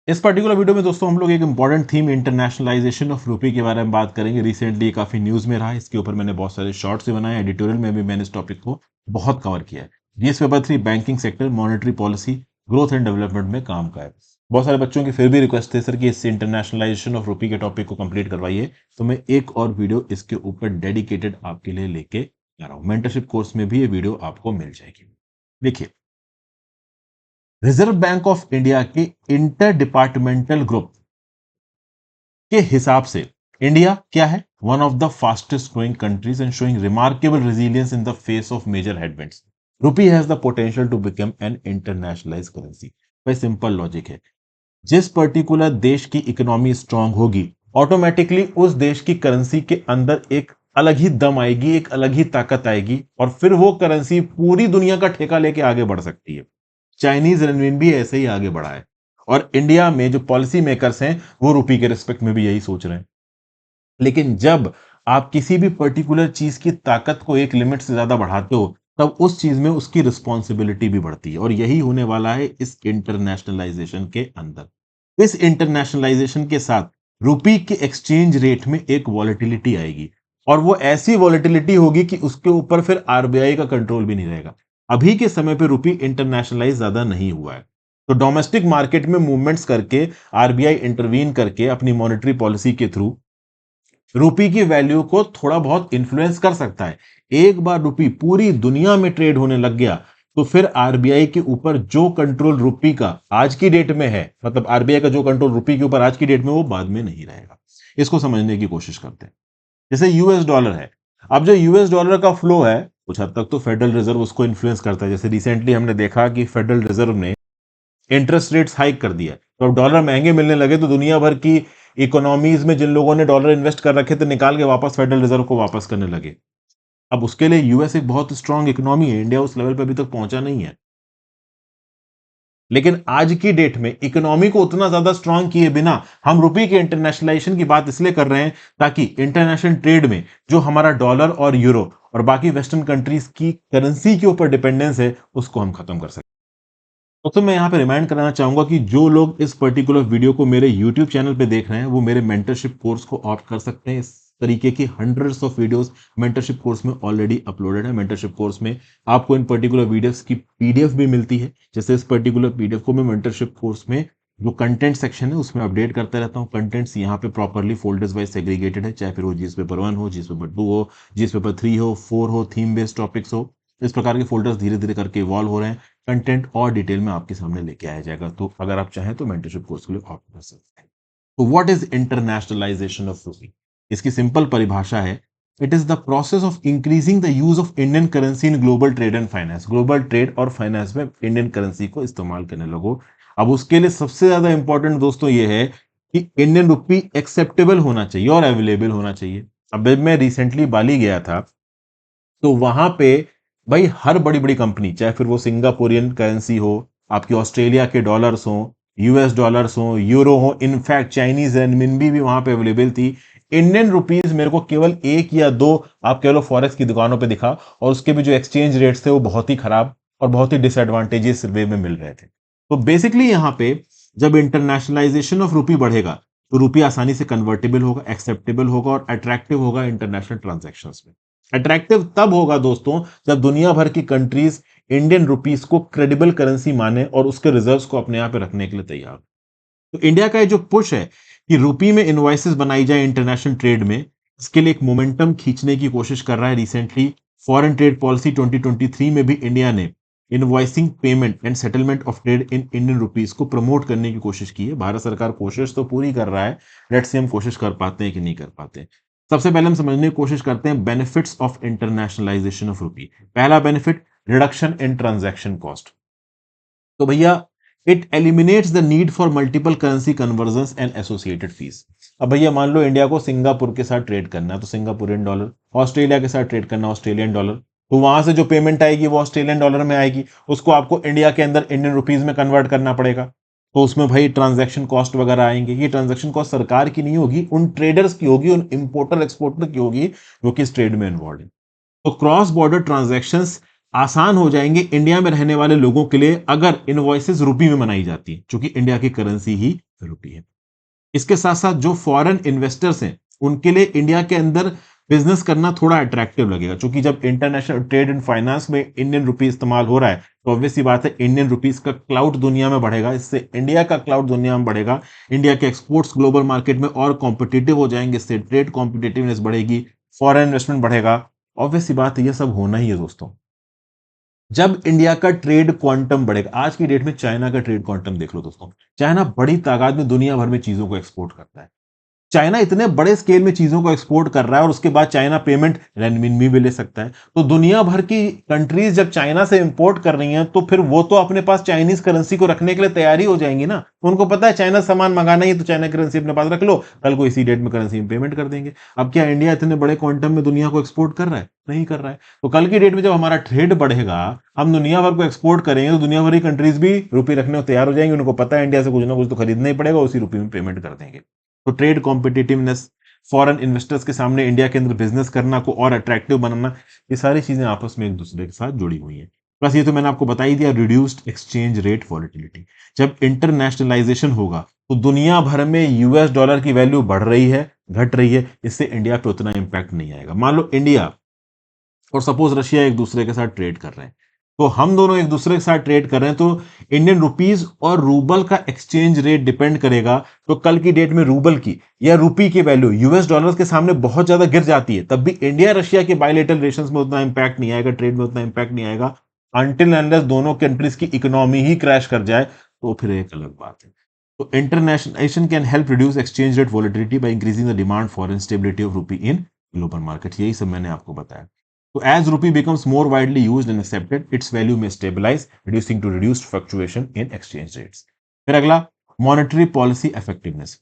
इस particular video में दोस्तों हम लोग एक इंपॉर्टेंट थीम इंटरनेशनलाइजेशन ऑफ रूपी के बारे में बात करेंगे। रिसेंटली काफी न्यूज में रहा है, इसके ऊपर मैंने बहुत सारे शॉर्ट्स भी बनाए, एडिटोरियल में भी मैंने इस टॉपिक को बहुत कवर किया है। GS paper 3 banking sector, monetary policy, growth and development में काम का है। बहुत सारे बच्चों की फिर भी रिक्वेस्ट थे सर कि इस इंटरनेशनलाइजेशन ऑफ रूपी के टॉपिक को कंप्लीट करवाइए, तो मैं एक और वीडियो इसके ऊपर डेडिकेटेड आपके लिए लेके आ रहा हूँ। मेंटरशिप कोर्स में भी ये वीडियो आपको मिल जाएगी। देखिए, रिजर्व बैंक ऑफ इंडिया के इंटर डिपार्टमेंटल ग्रुप के हिसाब से इंडिया क्या है? One of the fastest growing countries and showing remarkable resilience in the face of major headwinds. Rupee has the potential to become an internationalise currency. भाई simple logic है, जिस particular देश की इकोनॉमी स्ट्रांग होगी, automatically उस देश की currency के अंदर एक अलग ही दम आएगी, एक अलग ही ताकत आएगी, और फिर वो करेंसी पूरी दुनिया का ठेका लेके आगे बढ़ सकती है। चाइनीज रेनमिन भी ऐसे ही आगे बढ़ा है, और इंडिया में जो पॉलिसी मेकर्स हैं वो रुपी के रिस्पेक्ट में भी यही सोच रहे हैं। लेकिन जब आप किसी भी पर्टिकुलर चीज की ताकत को एक लिमिट से ज्यादा बढ़ाते हो, तब उस चीज में उसकी रिस्पॉन्सिबिलिटी भी बढ़ती है, और यही होने वाला है इस इंटरनेशनलाइजेशन के अंदर। इस इंटरनेशनलाइजेशन के साथ रुपी के एक्सचेंज रेट में एक वॉलेटिलिटी आएगी, और वो ऐसी वॉलेटिलिटी होगी कि उसके ऊपर फिर आरबीआई का कंट्रोल भी नहीं रहेगा। अभी के समय पे रुपी इंटरनेशनलाइज ज्यादा नहीं हुआ है, तो डोमेस्टिक मार्केट में मूवमेंट्स करके आरबीआई इंटरवीन करके अपनी मॉनेटरी पॉलिसी के थ्रू रुपी की वैल्यू को थोड़ा बहुत इन्फ्लुएंस कर सकता है। एक बार रुपी पूरी दुनिया में ट्रेड होने लग गया, तो फिर आरबीआई के ऊपर जो कंट्रोल रुपी का आज की डेट में है, मतलब आरबीआई का जो कंट्रोल रुपी के ऊपर आज की डेट में, वो बाद में नहीं रहेगा। इसको समझने की कोशिश करते हैं। जैसे यूएस डॉलर है, अब जो यूएस डॉलर का फ्लो है, कुछ हद तक तो फेडरल रिजर्व उसको इन्फ्लुएंस करता है। जैसे रिसेंटली हमने देखा कि फेडरल रिजर्व ने इंटरेस्ट रेट्स हाइक कर दिया, तो अब डॉलर महंगे मिलने लगे, तो दुनिया भर की इकोनॉमीज में जिन लोगों ने डॉलर इन्वेस्ट कर रखे थे, निकाल के वापस फेडरल रिजर्व को वापस करने लगे। अब उसके लिए यूएस एक बहुत स्ट्रांग इकोनॉमी है, इंडिया उस लेवल पे अभी तक पहुंचा नहीं है। लेकिन आज की डेट में इकोनॉमी को उतना ज्यादा स्ट्रांग किए बिना हम रुपये के इंटरनेशनलाइजेशन की बात इसलिए कर रहे हैं, ताकि इंटरनेशनल ट्रेड में जो हमारा डॉलर और यूरो और बाकी वेस्टर्न कंट्रीज की करेंसी के ऊपर डिपेंडेंस है, उसको हम खत्म कर सकें। तो मैं यहाँ पे रिमाइंड कराना चाहूंगा कि जो लोग इस पर्टिकुलर वीडियो को मेरे यूट्यूब चैनल पे देख रहे हैं, वो मेरे मेंटरशिप कोर्स को ऑप्ट कर सकते हैं। इस तरीके की hundreds of videos mentorship course में ऑलरेडी अपलोडेड है। मेंटरशिप कोर्स में आपको इन पर्टिकुलर वीडियोस की पीडीएफ भी मिलती है। जैसे इस पर्टिकुलर पीडीएफ को मैं मेंटरशिप कोर्स में जो कंटेंट सेक्शन है उसमें अपडेट करता रहता हूँ। कंटेंट्स यहाँ पे प्रॉपरली फोल्डर्स वाइज सेग्रीगेटेड है, चाहे फिर वो जीएस पेपर 1 हो, जीएस पेपर 2 हो, जीएस पेपर 3 हो, 4 हो, थीम बेस्ड टॉपिक्स हो। इस प्रकार के फोल्डर्स धीरे धीरे करके इवॉल्व हो रहे हैं। कंटेंट और डिटेल में आपके सामने लेके आया जाएगा, तो अगर आप चाहें तो मेंटरशिप कोर्स के लिए ऑप्ट कर सकते हैं। तो व्हाट इज इंटरनेशनलाइजेशन ऑफ रूपी? इसकी सिंपल परिभाषा है, it is the process of increasing the use of Indian currency in global trade and finance. Global trade और फाइनेंस में इंडियन करेंसी को इस्तेमाल करने लगो। अब उसके लिए सबसे ज्यादा इंपॉर्टेंट दोस्तों ये है कि इंडियन रुपी एक्सेप्टेबल होना चाहिए और अवेलेबल होना चाहिए। अब मैं रिसेंटली बाली गया था, तो वहां पे भाई हर बड़ी बड़ी कंपनी, चाहे फिर वो सिंगापुरियन करेंसी हो, आपकी ऑस्ट्रेलिया के डॉलर्स हो, यूएस डॉलर्स हो, यूरो हो, इनफैक्ट चाइनीज रेनमिनबी भी वहां पे अवेलेबल थी। इंडियन रुपीज मेरे को केवल एक या दो, आप कह लो फॉरेक्स की दुकानों पे दिखा, और उसके भी जो एक्सचेंज रेट्स थे वो बहुत ही खराब और बहुत ही डिसएडवांटेजेस वे में मिल रहे थे। तो बेसिकली यहाँ पे जब इंटरनेशनलाइजेशन ऑफ रुपी बढ़ेगा, तो रुपी आसानी से कन्वर्टेबल होगा, एक्सेप्टेबल होगा और अट्रैक्टिव होगा इंटरनेशनल ट्रांजेक्शन में। अट्रैक्टिव तब होगा दोस्तों जब दुनिया भर की कंट्रीज इंडियन रुपीस को क्रेडिबल करेंसी माने और उसके रिजर्व्स को अपने यहाँ पे रखने के लिए तैयार हो। तो इंडिया का ये जो पुश है कि रुपी में इनवॉइसेस बनाई जाए इंटरनेशनल ट्रेड में, इसके लिए एक मोमेंटम खींचने की कोशिश कर रहा है। रिसेंटली फॉरेन ट्रेड पॉलिसी 2023 में भी इंडिया ने invoicing, payment and settlement of trade in Indian rupees को प्रमोट करने की कोशिश की है। भारत सरकार कोशिश तो पूरी कर रहा है, लेट्स सी हम कोशिश कर पाते हैं कि नहीं कर पाते हैं। सबसे पहले हम समझने की कोशिश करते हैं benefits of internationalisation of rupee. पहला benefit, reduction in transaction cost. तो भैया, it eliminates the need for multiple currency conversion and associated fees. अब भैया मान लो इंडिया को सिंगापुर के साथ ट्रेड करना है, तो सिंगापुरियन डॉलर, ऑस्ट्रेलिया के साथ ट्रेड करना, ऑस्ट्रेलियन डॉलर, तो वहां से जो पेमेंट आएगी वो ऑस्ट्रेलियन डॉलर में आएगी, उसको आपको इंडिया के अंदर इंडियन रुपीज में कन्वर्ट करना पड़ेगा। तो उसमें भाई ट्रांजैक्शन कॉस्ट वगैरह आएंगे। ये ट्रांजैक्शन कॉस्ट सरकार की नहीं होगी, उन ट्रेडर्स की होगी, उन इंपोर्टर एक्सपोर्टर की होगी जो कि इस ट्रेड में इन्वॉल्व है। तो क्रॉस बॉर्डर ट्रांजैक्शंस आसान हो जाएंगे इंडिया में रहने वाले लोगों के लिए, अगर इनवॉइसेस रुपी में बनाई जाती है, क्योंकि इंडिया की करेंसी ही रुपी है। इसके साथ साथ जो फॉरेन इन्वेस्टर्स हैं उनके लिए इंडिया के अंदर बिजनेस करना थोड़ा अट्रैक्टिव लगेगा, क्योंकि जब इंटरनेशनल ट्रेड एंड फाइनेंस में इंडियन रुपी इस्तेमाल हो रहा है तो ऑब्वियस सी बात है इंडियन रुपीस का क्लाउड दुनिया में बढ़ेगा, इससे इंडिया का क्लाउड दुनिया में बढ़ेगा, इंडिया के एक्सपोर्ट्स ग्लोबल मार्केट में और कॉम्पिटिटिव हो जाएंगे, इससे ट्रेड कॉम्पिटिटिवनेस बढ़ेगी, फॉरेन इन्वेस्टमेंट बढ़ेगा। ऑब्वियस सी बात है ये सब होना ही है दोस्तों। जब इंडिया का ट्रेड क्वांटम बढ़ेगा, आज की डेट में चाइना का ट्रेड क्वांटम देख लो दोस्तों, चाइना बड़ी तादाद में दुनिया भर में चीजों को एक्सपोर्ट करता है। चाइना इतने बड़े स्केल में चीजों को एक्सपोर्ट कर रहा है और उसके बाद चाइना पेमेंट रेनमिन भी ले सकता है, तो दुनिया भर की कंट्रीज जब चाइना से इंपोर्ट कर रही हैं तो फिर वो तो अपने पास चाइनीज करेंसी को रखने के लिए तैयारी हो जाएंगी ना, उनको पता है चाइना सामान मंगाना ही है तो चाइना करेंसी अपने पास रख लो, कल को इसी डेट में करेंसी में पेमेंट कर देंगे। अब क्या इंडिया इतने बड़े क्वांटम में दुनिया को एक्सपोर्ट कर रहा है? नहीं कर रहा है। तो कल की डेट में जब हमारा ट्रेड बढ़ेगा, हम दुनिया भर को एक्सपोर्ट करेंगे तो दुनिया भर की कंट्रीज भी रुपये रखने को तैयार हो जाएंगी, उनको पता है इंडिया से कुछ ना कुछ तो खरीदना ही पड़ेगा, उसी रुपये में पेमेंट कर देंगे। तो ट्रेड कॉम्पिटिटिवनेस, फॉरेन इन्वेस्टर्स के सामने इंडिया के अंदर बिजनेस करना को और अट्रैक्टिव बनाना, ये सारी चीजें आपस में एक दूसरे के साथ जुड़ी हुई हैं। प्लस ये तो मैंने आपको बता ही दिया, रिड्यूस्ड एक्सचेंज रेट वॉलेटिलिटी। जब इंटरनेशनलाइजेशन होगा तो दुनिया भर में यूएस डॉलर की वैल्यू बढ़ रही है, घट रही है, इससे इंडिया पे उतना इंपैक्ट नहीं आएगा। मान लो इंडिया और सपोज रशिया एक दूसरे के साथ ट्रेड कर रहे हैं, तो हम दोनों एक दूसरे के साथ ट्रेड कर रहे हैं, तो इंडियन रुपीज और रूबल का एक्सचेंज रेट डिपेंड करेगा। तो कल की डेट में रूबल की या रुपी की वैल्यू यूएस डॉलर के सामने बहुत ज्यादा गिर जाती है, तब भी इंडिया रशिया के बायलेटरल रिलेशंस में उतना इंपैक्ट नहीं आएगा, ट्रेड में उतना इंपैक्ट नहीं आएगा, अनटिल अनलेस दोनों कंट्रीज की इकोनॉमी ही क्रैश कर जाए, तो फिर एक अलग बात है। तो internationalisation can help reduce exchange rate volatility by increasing the demand for and stability of rupee in global market. यही सब मैंने आपको बताया। So as rupee becomes more widely used and accepted, its value may stabilize, reducing to reduced fluctuation in exchange rates. फिर अगला, monetary policy effectiveness.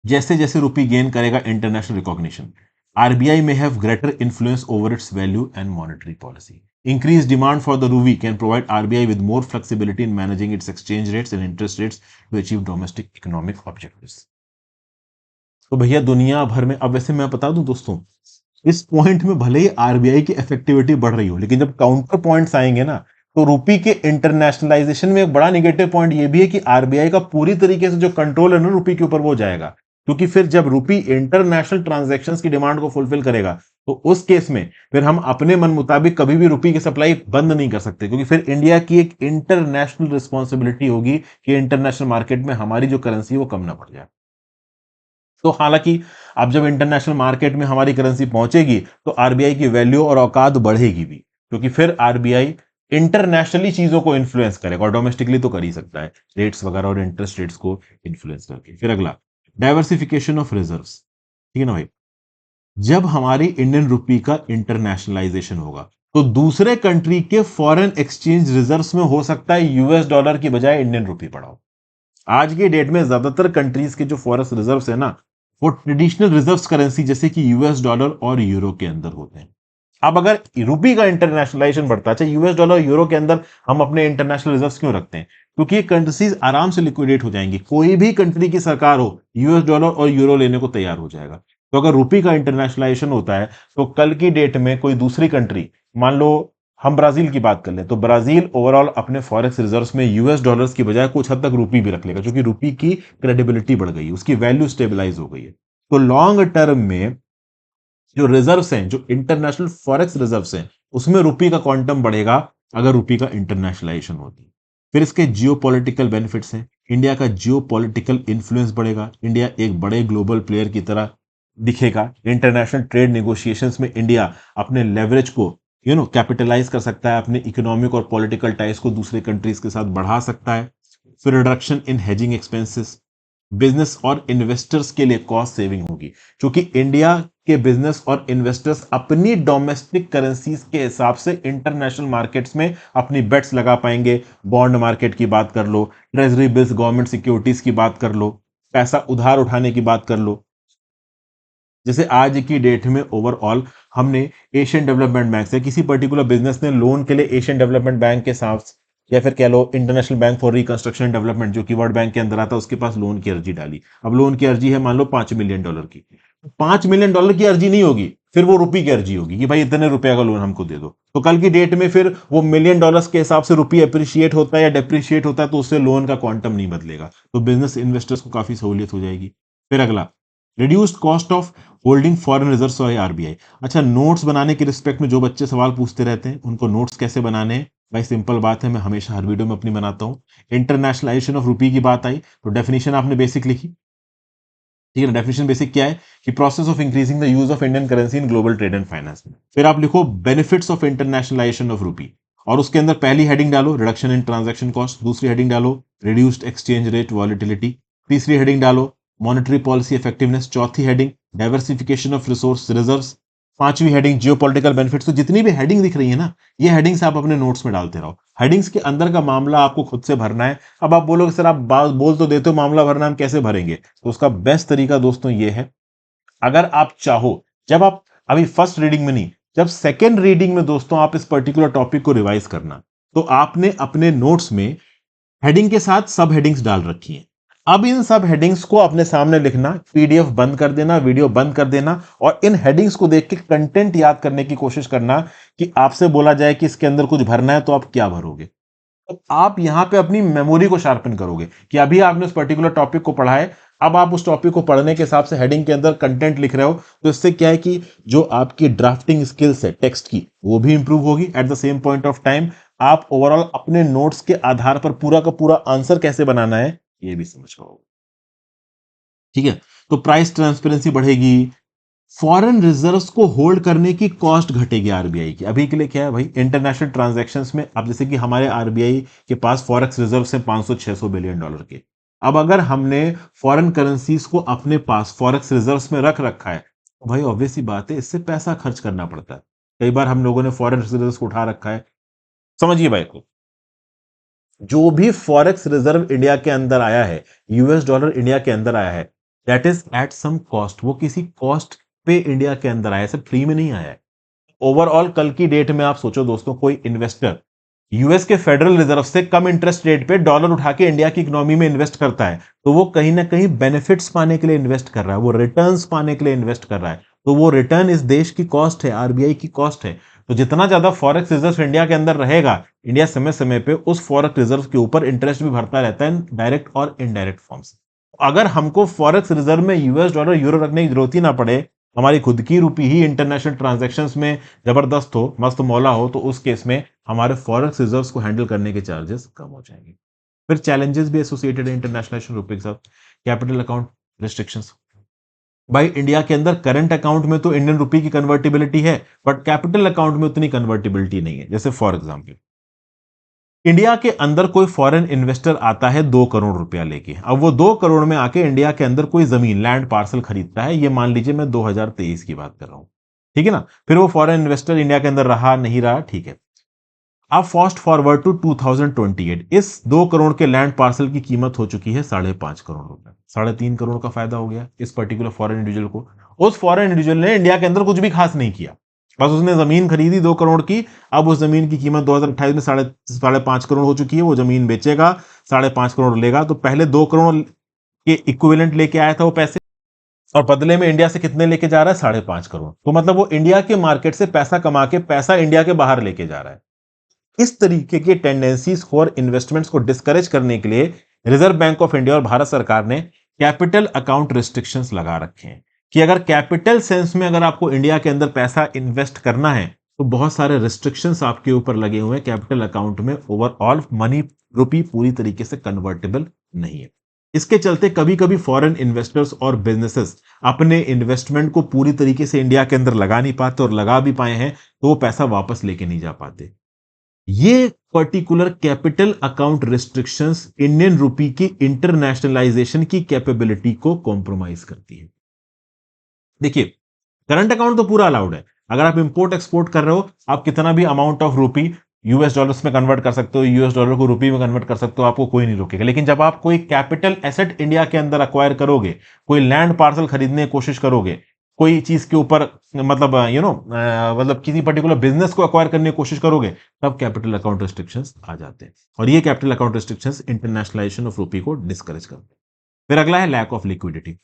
जैसे जैसे रुपी gain करेगा इंटरनेशनल रिकॉग्निशन, आरबीआई में have greater influence over it's value and monetary policy. Increased demand for the rupee can provide RBI with more flexibility in managing its exchange rates and interest rates to achieve domestic economic objectives. तो भैया दुनिया भर में, अब वैसे मैं बता दूं दोस्तों, इस पॉइंट में भले ही आरबीआई की इफेक्टिविटी बढ़ रही हो, लेकिन जब काउंटर पॉइंट्स आएंगे ना, तो रुपी के इंटरनेशनलाइजेशन में एक बड़ा नेगेटिव पॉइंट ये भी है कि आरबीआई का पूरी तरीके से जो कंट्रोल है ना रुपी के ऊपर, वो जाएगा। क्योंकि फिर जब रुपी इंटरनेशनल ट्रांजैक्शंस की डिमांड को फुलफिल करेगा, तो उस केस में फिर हम अपने मन मुताबिक कभी भी रुपी की सप्लाई बंद नहीं कर सकते, क्योंकि फिर इंडिया की एक इंटरनेशनल रिस्पॉन्सिबिलिटी होगी कि इंटरनेशनल मार्केट में हमारी जो करेंसी है वो कम ना पड़ जाए। तो हालांकि अब जब इंटरनेशनल मार्केट में हमारी करेंसी पहुंचेगी तो आरबीआई की वैल्यू और औकात बढ़ेगी भी, क्योंकि फिर आरबीआई इंटरनेशनली चीजों को इन्फ्लुएंस करेगा, और डोमेस्टिकली तो कर ही सकता है रेट्स वगैरह और इंटरेस्ट रेट्स को इन्फ्लुएंस करके। फिर अगला, डाइवर्सिफिकेशन ऑफ रिजर्व्स। ठीक है ना भाई, जब हमारी इंडियन रुपी का इंटरनेशनलाइजेशन होगा तो दूसरे कंट्री के फॉरेन एक्सचेंज रिजर्व्स में हो सकता है यूएस डॉलर की बजाय इंडियन रुपी पड़ा हो। आज के डेट में ज्यादातर कंट्रीज के जो फॉरेक्स रिजर्व्स है ना, वो ट्रेडिशनल रिजर्व्स करेंसी जैसे कि यूएस डॉलर और यूरो के अंदर होते हैं। अब अगर रुपी का इंटरनेशनलाइजेशन बढ़ता है, अच्छा यूएस डॉलर यूरो के अंदर हम अपने इंटरनेशनल रिजर्व्स क्यों रखते हैं? क्योंकि ये कंट्रीज आराम से लिक्विडेट हो जाएंगी, कोई भी कंट्री की सरकार हो यूएस डॉलर और यूरो लेने को तैयार हो जाएगा। तो अगर रुपी का इंटरनेशनलाइजेशन होता है तो कल की डेट में कोई दूसरी कंट्री, मान लो हम ब्राजील की बात कर लें, तो ब्राजील ओवरऑल अपने फॉरेक्स रिजर्व्स में यूएस डॉलर्स की बजाय कुछ हद तक रुपी भी रख लेगा, क्योंकि रुपी की क्रेडिबिलिटी बढ़ गई है, उसकी वैल्यू स्टेबलाइज हो गई है। तो लॉन्ग टर्म में जो रिजर्व्स हैं, जो इंटरनेशनल फॉरेक्स रिजर्व्स हैं, उसमें रुपी का क्वांटम बढ़ेगा अगर रुपी का इंटरनेशनलाइजेशन होती है। फिर इसके जियोपॉलिटिकल बेनिफिट्स हैं, इंडिया का जियोपॉलिटिकल इन्फ्लुएंस बढ़ेगा, इंडिया एक बड़े ग्लोबल प्लेयर की तरह दिखेगा, इंटरनेशनल ट्रेड नेगोशिएशंस में इंडिया अपने लेवरेज को कैपिटलाइज कर सकता है, अपने इकोनॉमिक और पॉलिटिकल टाइज को दूसरे कंट्रीज के साथ बढ़ा सकता है। फिर reduction in hedging expenses, business और इन्वेस्टर्स के लिए कॉस्ट सेविंग होगी, क्योंकि इंडिया के बिजनेस और इन्वेस्टर्स अपनी डोमेस्टिक करेंसीज के हिसाब से इंटरनेशनल मार्केट्स में अपनी बेट्स लगा पाएंगे। बॉन्ड मार्केट की बात कर लो, ट्रेजरी बिल्स, गवर्नमेंट सिक्योरिटीज की बात कर लो, पैसा उधार उठाने की बात कर लो। जैसे आज की डेट में ओवरऑल हमने एशियन डेवलपमेंट बैंक से, किसी पर्टिकुलर बिजनेस ने लोन के लिए एशियन डेवलपमेंट बैंक के साथ, या फिर कह लो international bank for reconstruction development जो कि वर्ल्ड बैंक के अंदर आता है, उसके पास लोन की अर्जी डाली। अब लोन की अर्जी है मान लो $5 मिलियन की, $5 मिलियन की अर्जी नहीं होगी, फिर वो रुपी की अर्जी होगी कि भाई इतने रुपए का लोन हमको दे दो। तो कल की डेट में फिर वो $1,000,000 के हिसाब से रुपी अप्रिशिएट होता है या डेप्रिशिएट होता है, तो उससे लोन का क्वांटम नहीं बदलेगा। तो बिजनेस इन्वेस्टर्स को काफी सहूलियत हो जाएगी। फिर अगला, reduced cost of holding foreign reserves और आरबीआई। अच्छा, नोट्स बनाने के रिस्पेक्ट में जो बच्चे सवाल पूछते रहते हैं, उनको नोट्स कैसे बनाने हैं? भाई सिंपल बात है, मैं हमेशा हर वीडियो में अपनी बनाता हूँ। इंटरनेशनलाइजेशन ऑफ रुपी की बात आई तो डेफिनेशन आपने बेसिक लिखी, ठीक है ना। डेफिनेशन बेसिक क्या है कि process of increasing the use of Indian currency in global trade and finance. फिर आप लिखो बेनिफिट्स ऑफ इंटरनेशनलाइजेशन ऑफ रुपी, और उसके अंदर पहली हेडिंग डालो रिडक्शन इन ट्रांजैक्शन कॉस्ट, दूसरी हेडिंग डालो रिड्यूस्ड एक्सचेंज रेट वॉलिटिलिटी, तीसरी हेडिंग डालो मॉनेटरी पॉलिसी इफेक्टिवनेस, चौथी heading diversification of resource reserves, पांचवी हेडिंग जियोपॉलिटिकल बेनिफिट्स। तो जितनी भी हेडिंग दिख रही है ना, ये हेडिंग्स आप अपने नोट्स में डालते रहो। हेडिंग्स के अंदर का मामला आपको खुद से भरना है। अब आप बोलोगे सर आप बोल तो देते हो मामला भरना, हम कैसे भरेंगे? तो उसका बेस्ट तरीका दोस्तों ये है, अगर आप चाहो, जब आप अभी फर्स्ट रीडिंग में नहीं, जब सेकेंड रीडिंग में दोस्तों आप इस पर्टिकुलर टॉपिक को रिवाइज करना, तो आपने अपने नोट्स में हेडिंग के साथ सब हेडिंग्स डाल रखी हैं। अब इन सब हेडिंग्स को अपने सामने लिखना, पीडीएफ बंद कर देना, वीडियो बंद कर देना, और इन हेडिंग्स को देख के कंटेंट याद करने की कोशिश करना कि आपसे बोला जाए कि इसके अंदर कुछ भरना है तो आप क्या भरोगे। तो आप यहां पे अपनी मेमोरी को शार्पन करोगे कि अभी आपने उस पर्टिकुलर टॉपिक को पढ़ा है, अब आप उस टॉपिक को पढ़ने के हिसाब से हेडिंग के अंदर कंटेंट लिख रहे हो, तो इससे क्या है कि जो आपकी ड्राफ्टिंग स्किल्स है टेक्स्ट की, वो भी इंप्रूव होगी। At the same point of time आप ओवरऑल अपने नोट्स के आधार पर पूरा का पूरा आंसर कैसे बनाना है ये भी समझ पाओगे, ठीक है। तो प्राइस ट्रांसपेरेंसी बढ़ेगी, फॉरेन रिजर्व्स को होल्ड करने की कॉस्ट घटेगी आरबीआई की। अभी के लिए क्या है भाई, इंटरनेशनल ट्रांजैक्शंस में अब जैसे कि हमारे आरबीआई के पास फॉरेक्स रिजर्व्स हैं 500-600 बिलियन डॉलर के। अब अगर हमने फॉरेन करेंसीज को अपने पास फॉरेक्स रिजर्व्स में रख रखा है, तो भाई ऑब्वियस सी बात है, इससे पैसा खर्च करना पड़ता है। कई बार हम लोगों ने फॉरेन रिजर्व्स को उठा रखा है। समझिए भाई को, जो भी फॉरेक्स रिजर्व इंडिया के अंदर आया है, यूएस डॉलर इंडिया के अंदर आया है, that is at some cost. वो किसी कॉस्ट पे इंडिया के अंदर आया है, सब फ्री में नहीं आया है। ओवरऑल कल की डेट में आप सोचो दोस्तों, कोई इन्वेस्टर यूएस के फेडरल रिजर्व से कम इंटरेस्ट रेट पे डॉलर उठा के इंडिया की इकोनॉमी में इन्वेस्ट करता है, तो वो कहीं ना कहीं बेनिफिट्स पाने के लिए इन्वेस्ट कर रहा है, वो रिटर्न्स पाने के लिए इन्वेस्ट कर रहा है। तो वो रिटर्न इस देश की कॉस्ट है, आरबीआई की कॉस्ट है। तो जितना ज्यादा फॉरेक्स रिजर्व इंडिया के अंदर रहेगा, इंडिया समय समय पे उस फॉरेक्स रिजर्व के ऊपर इंटरेस्ट भी भरता रहता है, डायरेक्ट और इनडायरेक्ट फॉर्म से। अगर हमको फॉरेक्स रिजर्व में यूएस डॉलर यूरो रखने की जरूरत ही ना पड़े, हमारी खुद की रुपी ही इंटरनेशनल ट्रांजैक्शंस में जबरदस्त हो, मस्त मौला हो, तो उस केस में हमारे फॉरेक्स रिजर्व्स को हैंडल करने के चार्जेस कम हो जाएंगे। फिर चैलेंजेस भी एसोसिएटेड है इंटरनेशनल रुपए के साथ। कैपिटल अकाउंट रिस्ट्रिक्शंस, भाई इंडिया के अंदर करंट अकाउंट में तो इंडियन रुपी की कन्वर्टिबिलिटी है, बट कैपिटल अकाउंट में उतनी कन्वर्टिबिलिटी नहीं है। जैसे फॉर एग्जांपल, इंडिया के अंदर कोई फॉरेन इन्वेस्टर आता है 2 करोड़ रुपया लेके, अब वो 2 करोड़ में आके इंडिया के अंदर कोई जमीन लैंड पार्सल खरीदता है, ये मान लीजिए मैं 2023 की बात कर रहा हूं, ठीक है ना। फिर वो फॉरेन इन्वेस्टर इंडिया के अंदर रहा नहीं रहा, ठीक है। अब फास्ट फॉरवर्ड टू 2028, इस 2 करोड़ के लैंड पार्सल की कीमत हो चुकी है 5.5 करोड़ रुपए। 3.5 करोड़ का फायदा हो गया इस पर्टिकुलर फॉरेन इंडिविजुअल को। उस फॉरेन इंडिविजुअल ने इंडिया के अंदर कुछ भी खास नहीं किया, बस उसने जमीन खरीदी 2 करोड़ की। अब उस जमीन की कीमत 2028 में 5.5 करोड़ हो चुकी है। वो जमीन बेचेगा, 5.5 करोड़ लेगा। तो पहले 2 करोड़ के इक्विवेलेंट लेके आया था वो पैसे, और बदले में इंडिया से कितने लेके जा रहा है? 5.5 करोड़। तो मतलब वो इंडिया के मार्केट से पैसा कमा के पैसा इंडिया के बाहर लेके जा रहा है। इस तरीके के टेंडेंसीज फॉर इन्वेस्टमेंट्स को डिस्करेज करने के लिए रिजर्व बैंक ऑफ इंडिया और भारत सरकार ने कैपिटल अकाउंट रिस्ट्रिक्शंस लगा रखे हैं कि अगर कैपिटल सेंस में अगर आपको इंडिया के अंदर पैसा इन्वेस्ट करना है, तो बहुत सारे रिस्ट्रिक्शंस आपके ऊपर लगे हुए हैं। कैपिटल अकाउंट में ओवरऑल मनी रुपी पूरी तरीके से कन्वर्टेबल नहीं है। इसके चलते कभी कभी फॉरेन इन्वेस्टर्स और बिजनेसेस अपने इन्वेस्टमेंट को पूरी तरीके से इंडिया के अंदर लगा नहीं पाते, और लगा भी पाए हैं तो वो पैसा वापस लेके नहीं जा पाते। ये particular capital account restrictions Indian rupee की इंटरनेशनलाइजेशन की कैपेबिलिटी को कॉम्प्रोमाइज करती है। देखिए, करंट अकाउंट तो पूरा अलाउड है। अगर आप इंपोर्ट एक्सपोर्ट कर रहे हो, आप कितना भी amount of rupee US dollars में कन्वर्ट कर सकते हो, यूएस डॉलर को रुपी में कन्वर्ट कर सकते हो, आपको कोई नहीं रोकेगा। लेकिन जब आप कोई कैपिटल एसेट इंडिया के अंदर अक्वायर करोगे, कोई लैंड पार्सल खरीदने की कोशिश करोगे, कोई चीज के ऊपर मतलब मतलब किसी पर्टिकुलर बिजनेस को अक्वायर करने की कोशिश करोगे, तब कैपिटल अकाउंट रिस्ट्रिक्शंस आ जाते हैं। और ये capital account restrictions internationalisation of रुपी को डिस्करेज करते हैं। फिर अगला है लैक ऑफ लिक्विडिटी।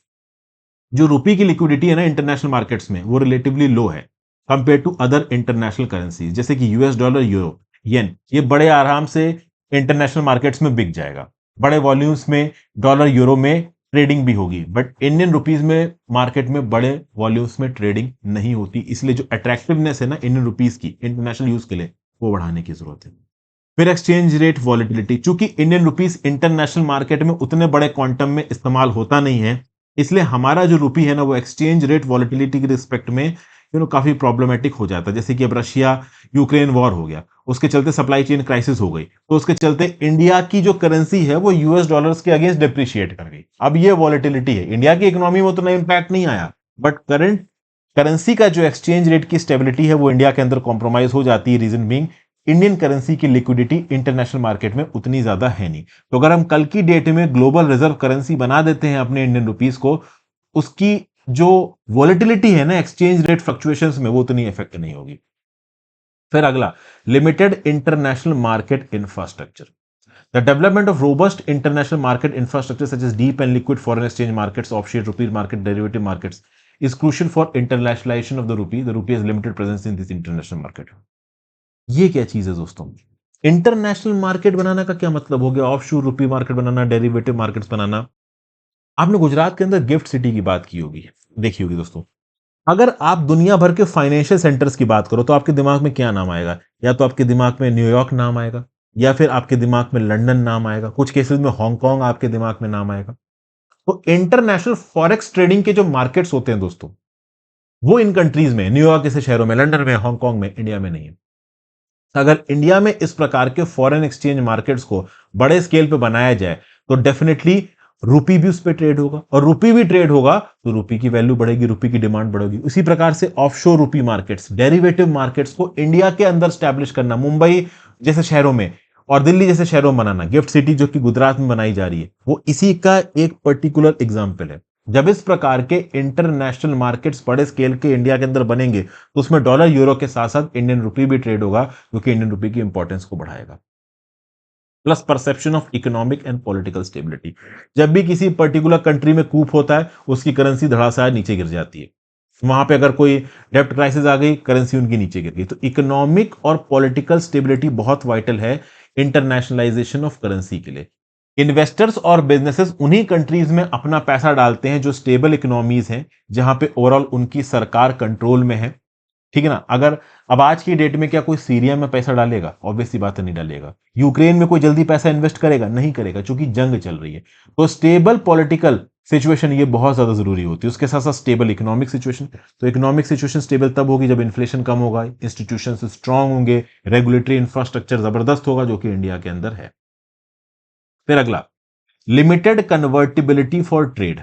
जो रुपये की लिक्विडिटी है ना इंटरनेशनल मार्केट्स में, वो रिलेटिवली लो है compare to other international currency, जैसे कि यूएस डॉलर, यूरो, येन। ये बड़े आराम से इंटरनेशनल मार्केट्स में बिक जाएगा, बड़े वॉल्यूम्स में डॉलर यूरो में ट्रेडिंग भी होगी, बट इंडियन रुपीज में मार्केट में बड़े वॉल्यूम्स में ट्रेडिंग नहीं होती। इसलिए जो अट्रैक्टिवनेस है ना इंडियन रुपीज की इंटरनेशनल यूज के लिए, वो बढ़ाने की जरूरत है। फिर एक्सचेंज रेट वॉलिटिलिटी, चूंकि इंडियन रुपीस इंटरनेशनल मार्केट में उतने बड़े क्वांटम में इस्तेमाल होता नहीं है, इसलिए हमारा जो रुपी है ना वो एक्सचेंज रेट वॉलिटिलिटी के रिस्पेक्ट में काफी प्रॉब्लमेटिक हो जाता है। जैसे कि अब रशिया यूक्रेन वॉर हो गया, उसके चलते सप्लाई चेन क्राइसिस हो गई, तो उसके चलते इंडिया की जो करेंसी है वो यूएस डॉलर्स के अगेंस्ट डिप्रिशिएट कर गई। अब ये वॉलिटिलिटी है, इंडिया की इकोनॉमी में उतना इंपैक्ट नहीं आया, बट करंट करेंसी का जो एक्सचेंज रेट की स्टेबिलिटी है वो इंडिया के अंदर कॉम्प्रोमाइज हो जाती है। रीजन बीइंग इंडियन करेंसी की लिक्विडिटी इंटरनेशनल मार्केट में उतनी ज्यादा है नहीं। तो अगर हम कल की डेट में ग्लोबल रिजर्व करेंसी बना देते हैं अपने इंडियन रुपीस को, उसकी जो वॉलेटिलिटी है ना एक्सचेंज रेट फ्लक्चुएशंस में, वो उतनी इफेक्ट नहीं होगी। फिर अगला, limited international market infrastructure. The development of robust international market infrastructure such as deep and liquid foreign exchange markets, offshore rupee market, derivative markets is crucial for internationalization of the rupee. The rupee has limited presence in this international market. ये क्या चीज है दोस्तों? International market बनाना का क्या मतलब हो गया? ऑफशोर रुपी मार्केट बनाना, डेरिवेटिव मार्केट्स बनाना। आपने गुजरात के अंदर गिफ्ट सिटी की बात की होगी, देखी होगी दोस्तों। अगर आप दुनिया भर के फाइनेंशियल सेंटर्स की बात करो तो आपके दिमाग में क्या नाम आएगा? या तो आपके दिमाग में न्यूयॉर्क नाम आएगा, या फिर आपके दिमाग में लंदन नाम आएगा, कुछ केसेस में हांगकांग आपके दिमाग में नाम आएगा। तो इंटरनेशनल फॉरेक्स ट्रेडिंग के जो मार्केट्स होते हैं दोस्तों, वो इन कंट्रीज में, न्यूयॉर्क जैसे शहरों में, लंदन में, हांगकांग में, इंडिया में नहीं है। अगर इंडिया में इस प्रकार के फॉरेन एक्सचेंज मार्केट्स को बड़े स्केल पे बनाया जाए तो डेफिनेटली रुपी भी उस पर ट्रेड होगा, और रुपी भी ट्रेड होगा तो रुपी की वैल्यू बढ़ेगी, रुपी की डिमांड बढ़ेगी। उसी प्रकार से ऑफशोर रुपी मार्केट्स, डेरिवेटिव मार्केट्स को इंडिया के अंदर स्टैब्लिश करना, मुंबई जैसे शहरों में और दिल्ली जैसे शहरों में बनाना, गिफ्ट सिटी जो कि गुजरात में बनाई जा रही है, वो इसी का एक पर्टिकुलर एग्जाम्पल है। जब इस प्रकार के इंटरनेशनल मार्केट्स बड़े स्केल के इंडिया के अंदर बनेंगे तो उसमें डॉलर यूरो के साथ साथ इंडियन रुपी भी ट्रेड होगा, जो कि इंडियन रुपी की इंपॉर्टेंस को बढ़ाएगा। Plus perception of economic and political stability, जब भी किसी पर्टिकुलर कंट्री में कूप होता है उसकी करेंसी धड़ासार नीचे गिर जाती है। वहां पे अगर कोई डेब्ट क्राइसिस आ गई, करेंसी उनकी नीचे गिर गई। तो इकोनॉमिक और पॉलिटिकल स्टेबिलिटी बहुत वाइटल है इंटरनेशनलाइजेशन ऑफ करेंसी के लिए। इन्वेस्टर्स और बिजनेसेस उन्हीं कंट्रीज में अपना पैसा डालते हैं जो स्टेबल इकोनॉमीज हैं, जहां पे ओवरऑल उनकी सरकार कंट्रोल में है। ठीक है ना? अगर अब आज की डेट में क्या कोई सीरिया में पैसा डालेगा? ऑब्वियस सी बात है, नहीं डालेगा। यूक्रेन में कोई जल्दी पैसा इन्वेस्ट करेगा? नहीं करेगा, क्योंकि जंग चल रही है। तो स्टेबल पॉलिटिकल सिचुएशन ये बहुत ज्यादा जरूरी होती है, उसके साथ साथ स्टेबल इकोनॉमिक सिचुएशन। तो इकोनॉमिक सिचुएशन स्टेबल तब होगी जब इन्फ्लेशन कम होगा, इंस्टीट्यूशन स्ट्रांग होंगे, रेगुलेटरी इंफ्रास्ट्रक्चर जबरदस्त होगा, जो कि इंडिया के अंदर है। फिर अगला, लिमिटेड कन्वर्टिबिलिटी फॉर ट्रेड।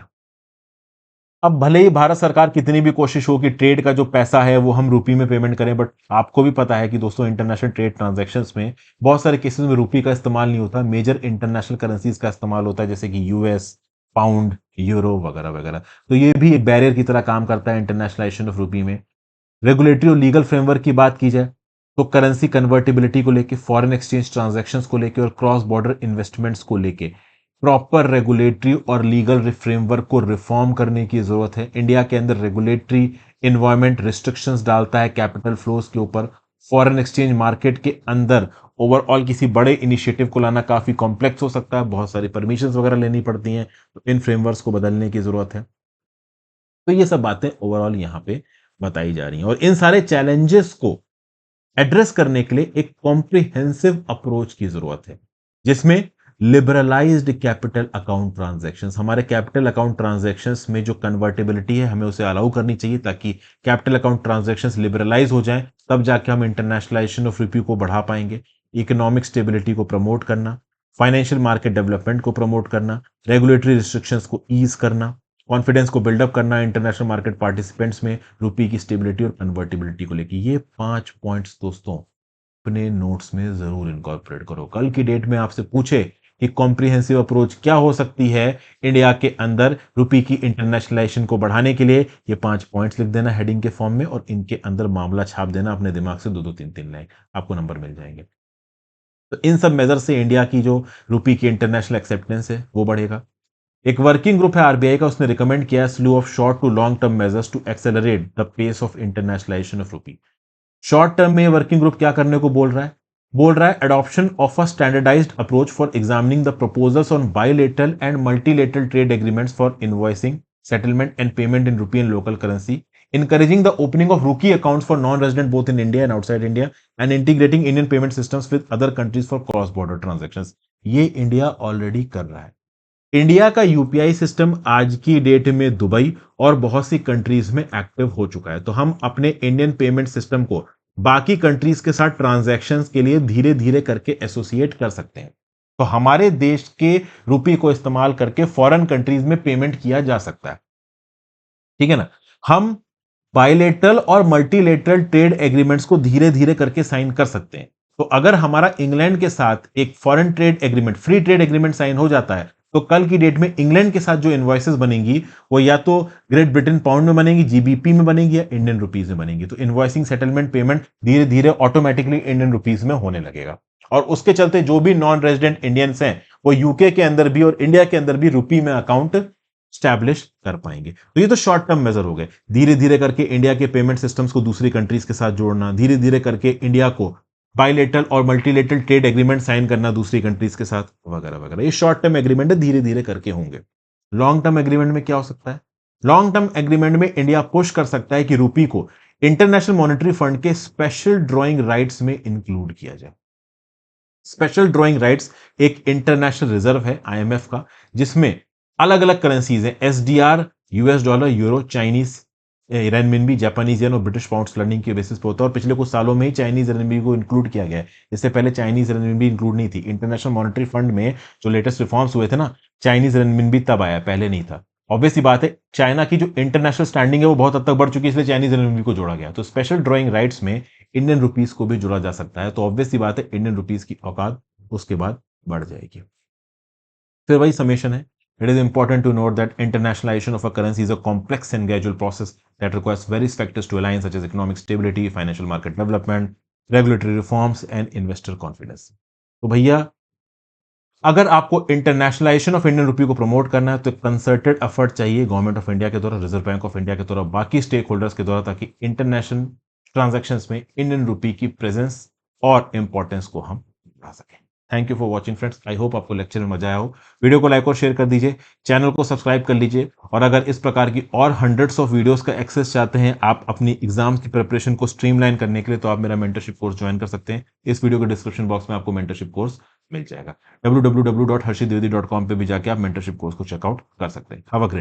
अब भले ही भारत सरकार कितनी भी कोशिश हो कि ट्रेड का जो पैसा है वो हम रुपी में पेमेंट करें, बट आपको भी पता है कि दोस्तों इंटरनेशनल ट्रेड ट्रांजैक्शंस में बहुत सारे केसेस में रुपी का इस्तेमाल नहीं होता, मेजर इंटरनेशनल करेंसीज का इस्तेमाल होता है, जैसे कि यूएस, पाउंड, यूरो वगैरह वगैरह। तो ये भी एक बैरियर की तरह काम करता है इंटरनेशनलाइजेशन ऑफ रुपी में। रेगुलेटरी और लीगल फ्रेमवर्क की बात की जाए तो करेंसी कन्वर्टिबिलिटी को लेके, फॉरेन एक्सचेंज ट्रांजैक्शंस को लेके और क्रॉस बॉर्डर इन्वेस्टमेंट्स को लेके प्रॉपर रेगुलेटरी और लीगल फ्रेमवर्क को रिफॉर्म करने की जरूरत है। इंडिया के अंदर रेगुलेटरी एनवायरमेंट रिस्ट्रिक्शंस डालता है कैपिटल फ्लोज के ऊपर। फॉरेन एक्सचेंज मार्केट के अंदर ओवरऑल किसी बड़े इनिशिएटिव को लाना काफी कॉम्प्लेक्स हो सकता है, बहुत सारी परमिशंस वगैरह लेनी पड़ती हैं, तो इन फ्रेमवर्क्स को बदलने की जरूरत है। तो ये सब बातें ओवरऑल यहां पे बताई जा रही हैं, और इन सारे चैलेंजेस को एड्रेस करने के लिए एक कॉम्प्रिहेंसिव अप्रोच की जरूरत है, जिसमें लिबरलाइज्ड कैपिटल अकाउंट ट्रांजैक्शंस, हमारे कैपिटल अकाउंट ट्रांजैक्शंस में जो कन्वर्टेबिलिटी है हमें उसे अलाउ करनी चाहिए, ताकि कैपिटल अकाउंट ट्रांजैक्शंस लिबरलाइज हो जाएं, तब जाके हम इंटरनेशनलाइजेशन ऑफ रुपी को बढ़ा पाएंगे। इकोनॉमिक स्टेबिलिटी को प्रमोट करना, फाइनेंशियल मार्केट डेवलपमेंट को प्रमोट करना, रेगुलेटरी रिस्ट्रिक्शंस को ईज करना, कॉन्फिडेंस को बिल्डअप करना इंटरनेशनल मार्केट पार्टिसिपेंट्स में रुपी की स्टेबिलिटी और कन्वर्टिबिलिटी को लेकर। ये 5 पॉइंट्स दोस्तों अपने नोट्स में जरूर इनकॉर्पोरेट करो। कल की डेट में आपसे पूछे कि कॉम्प्रिहेंसिव अप्रोच क्या हो सकती है इंडिया के अंदर रुपी की इंटरनेशनलाइजेशन को बढ़ाने के लिए, ये 5 पॉइंट्स लिख देना हेडिंग के फॉर्म में, और इनके अंदर मामला छाप देना अपने दिमाग से, 2-2 3-3 लाइन, आपको नंबर मिल जाएंगे। तो इन सब मेजर से इंडिया की जो रुपी की इंटरनेशनल एक्सेप्टेंस है वो बढ़ेगा। एक वर्किंग ग्रुप है आरबीआई का, उसने रिकमेंड किया slew of short to long term measures to accelerate the pace of internationalisation of rupee. Short term में वर्किंग ग्रुप क्या करने को बोल रहा है adoption of a standardised approach for examining the proposals on bilateral and multilateral trade agreements for invoicing, settlement and payment in rupee and local currency, encouraging the opening of rookie accounts for non-resident both in India and outside India, and integrating Indian payment systems with other countries for cross-border transactions। ये India already कर रहा है। India का UPI system आज की date में Dubai और बहुत सी कंट्रीज में एक्टिव हो चुका है, तो हम अपने इंडियन पेमेंट सिस्टम को बाकी कंट्रीज के साथ ट्रांजैक्शंस के लिए धीरे धीरे करके एसोसिएट कर सकते हैं। तो हमारे देश के रुपये को इस्तेमाल करके फॉरेन कंट्रीज में पेमेंट किया जा सकता है, ठीक है ना। हम बायलेटरल और मल्टीलेटरल ट्रेड एग्रीमेंट्स को धीरे धीरे करके साइन कर सकते हैं। तो अगर हमारा इंग्लैंड के साथ एक foreign trade agreement, free trade agreement sign हो जाता है, तो कल की डेट में इंग्लैंड के साथ जो इनवॉइसेस बनेंगी वो या तो ग्रेट ब्रिटेन पाउंड में बनेंगी, जीबीपी में बनेंगी, या इंडियन रुपीज में बनेंगी। तो इनवॉइसिंग, सेटलमेंट, पेमेंट धीरे धीरे ऑटोमेटिकली इंडियन रुपीज में होने लगेगा, और उसके चलते जो भी नॉन रेजिडेंट इंडियंस हैं वो यूके के अंदर भी और इंडिया के अंदर भी रुपी में अकाउंट स्टैब्लिश कर पाएंगे। तो ये तो शॉर्ट टर्म मेजर हो गए। धीरे धीरे करके इंडिया के पेमेंट सिस्टम्स को दूसरी कंट्रीज के साथ जोड़ना, धीरे धीरे करके इंडिया को बायलेटरल और मल्टीलेटरल ट्रेड एग्रीमेंट साइन करना दूसरी कंट्रीज के साथ, वगैरह वगैरह। ये शॉर्ट टर्म एग्रीमेंट है, धीरे धीरे करके होंगे। लॉन्ग टर्म एग्रीमेंट में क्या हो सकता है? लॉन्ग टर्म एग्रीमेंट में इंडिया पुश कर सकता है कि रुपी को इंटरनेशनल मॉनेटरी फंड के स्पेशल ड्रॉइंग राइट्स में इंक्लूड किया जाए। स्पेशल ड्रॉइंग राइट्स एक इंटरनेशनल रिजर्व है आईएमएफ का, जिसमें अलग अलग करेंसीज हैं, SDR, US dollar, euro, Chinese renminbi, Japanese yen और ब्रिटिश पाउंड स्टर्लिंग के बेसिस पे होता है। और पिछले कुछ सालों में ही चाइनीज रेनमिनबी को इंक्लूड किया गया है, इससे पहले चाइनीज रेनमिनबी इंक्लूड नहीं थी। इंटरनेशनल मॉनेटरी फंड में जो लेटेस्ट रिफॉर्म्स हुए थे ना, चाइनीज रेनमिनबी तब आया, पहले नहीं था। ऑब्वियस सी बात है, चाइना की जो इंटरनेशनल स्टैंडिंग है वो बहुत हद तक बढ़ चुकी है, इसलिए चाइनीज रेनमिनबी को जोड़ा गया। तो स्पेशल ड्रॉइंग राइट्स में इंडियन रुपीज को भी जोड़ा जा सकता है, तो ऑब्वियस सी बात है इंडियन रुपीज की औकात उसके बाद बढ़ जाएगी। फिर वही समेशन है। It is important to note that internationalization of a currency is a complex and gradual process that requires various factors to align, such as economic stability, financial market development, regulatory reforms, and investor confidence। तो भैया, अगर आपको internationalisation of Indian rupee को promote करना है तो concerted effort चाहिए government of India के द्वारा, रिजर्व बैंक ऑफ इंडिया के द्वारा, बाकी स्टेक होल्डर्स के द्वारा, ताकि इंटरनेशनल ट्रांजैक्शंस में इंडियन रुपी की प्रेजेंस और इंपॉर्टेंस को हम बढ़ा सकें। Thank you for watching friends. I hope आपको लेक्चर में मजा आया हो। वीडियो को लाइक और शेयर कर दीजिए, चैनल को सब्सक्राइब कर लीजिए, और अगर इस प्रकार की और हंड्रेड्स ऑफ वीडियोस का एक्सेस चाहते हैं आप अपनी एग्जाम्स की प्रिपरेशन को स्ट्रीमलाइन करने के लिए, तो आप मेरा मेंटरशिप कोर्स ज्वाइन कर सकते हैं। इस वीडियो के डिस्क्रिप्शन बॉक्स में आपको मेंटरशिप कोर्स मिल जाएगा। www.harshitdwedi.com पे भी जाके आप मेंटरशिप कोर्स को चेकआउट कर सकते हैं। Have a great